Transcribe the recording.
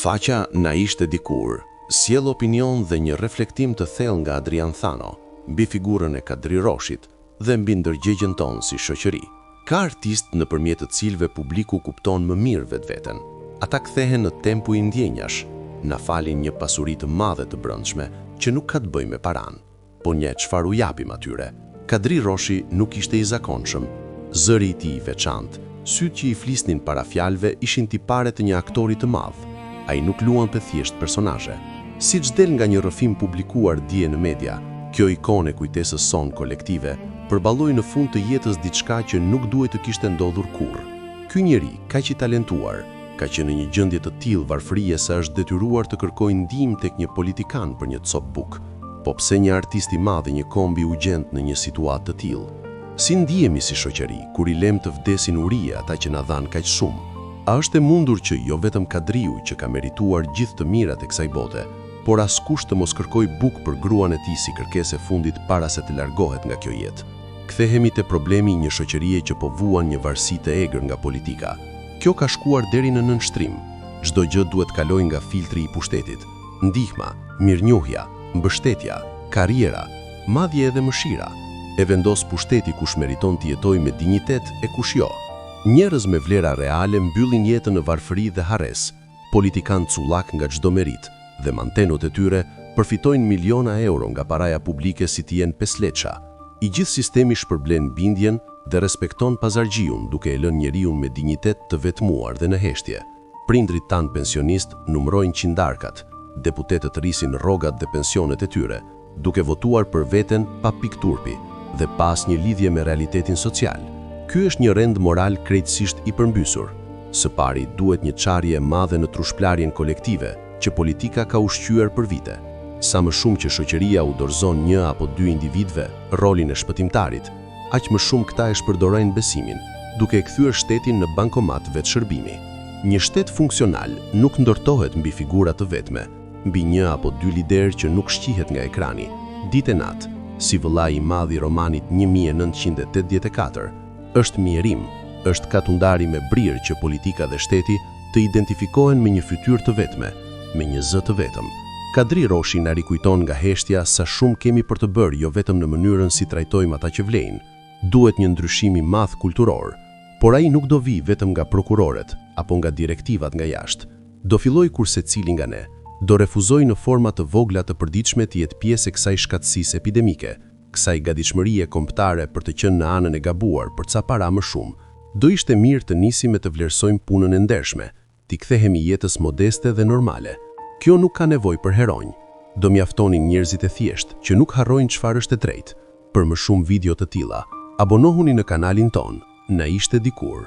Faqa Na ishte dikur, sjell opinion dhe një reflektim të thellë nga Adrian Thano, mbi figurën e Kadri Roshit dhe mbi ndërgjegjen tonë si shoqëri. Ka artistë nëpërmjet të cilëve publiku kupton më mirë vetveten. Ata kthehen në tempu i ndjenjash, na falin një pasuri të madhe të brendshme që nuk ka të bëjë me paran, po një çfarë u japim atyre. Kadri Roshi nuk ishte i zakonshëm, zëri i tij i veçantë, sytë që i flisnin para fjalëve ishin tipare të një aktori të madh. Ai nuk luan për thjesht personazhe. Siç del nga një rrëfim publikuar dje në media, kjo ikone kujtesës son kolektive përballoi në fund të jetës diçka që nuk duhet të kishte ndodhur kurrë. Ky njeri, kaq i talentuar, ka qenë në një gjendje të tillë varfërie sa është detyruar të kërkojë ndihmë tek një politikan për një cop buk. Po pse një artist i madh i një kombi u gjend në një situatë të tillë? Si ndihemi si shoqëri kur i lëm të vdesin urie ata që na dhan kaq shumë? A është e mundur që jo vetëm Kadriu që ka merituar gjithë të mirat e kësaj bote, por askush të mos kërkoj bukë për gruan e tij si kërkesë e fundit para se të largohet nga kjo jetë? Kthehemi te problemi i një shoqërie që po vuan një varësi të egër nga politika. Kjo ka shkuar deri në nënshtrim. Çdo gjë duhet kalojë nga filtri i pushtetit. Ndihma, mirënjohja, mbështetja, karriera, madje edhe mëshira. E vendos pushteti kush meriton të jetojë me dinjitet e kush jo. Njerëz me vlera reale mbyllin jetën në varfëri dhe harres, politikan cullak nga çdo merit, dhe mantenot e tyre përfitojnë miliona euro nga paraja publike si të jenë pesleça. I gjithë sistemi shpërblen bindjen dhe respekton pazargjiun duke e lënë njeriu me dinjitet të vetmuar dhe në heshtje. Prindrit tanë pensionist numërojnë qindarkat, deputetët rrisin rrogat dhe pensionet e tyre, duke votuar për veten pa pikturpi dhe pas një lidhje me realitetin social. Ky është një rend moral krejtësisht i përmbysur. Së pari duhet një çarje e madhe në trushplarjen kolektive që politika ka ushqyer për vite. Sa më shumë që shoqëria u dorëzon një apo dy individëve rolin e shpëtimtarit, aq më shumë këta e shpërdorojnë besimin, duke e kthyer shtetin në bankomat vetshërbimi. Një shtet funksional nuk ndërtohet mbi figura të vetme, mbi një apo dy liderë që nuk shqihet nga ekrani, ditë e natë, si vëllai i madh i romanit 1984. Është mjerim, është katundari me brirë që politika dhe shteti të identifikohen me një fytyrë të vetme, me një zë të vetëm. Kadri Roshi na rikujton nga heshtja sa shumë kemi për të bërë jo vetëm në mënyrën si trajtojmë ata që vlejnë. Duhet një ndryshim i madh kulturor, por ai nuk do vi vetëm nga prokuroret apo nga direktivat nga jashtë. Do filloj kur secili nga ne, do refuzoj në forma të vogla të përditshme të jetë pjesë e kësaj shkatësisë epidemike, kësaj gatishmërie kombëtare për të qenë në anën e gabuar për ca para më shumë. Do ishte mirë të nisim me të vlerësojmë punën e ndershme, t'i kthehemi jetës modeste dhe normale. Kjo nuk ka nevojë për heronj. Do mjaftonin njerëzit e thjeshtë që nuk harrojnë çfarë është e drejtë. Për më shumë video të tilla, abonohuni në kanalin ton. Na ishte dikur.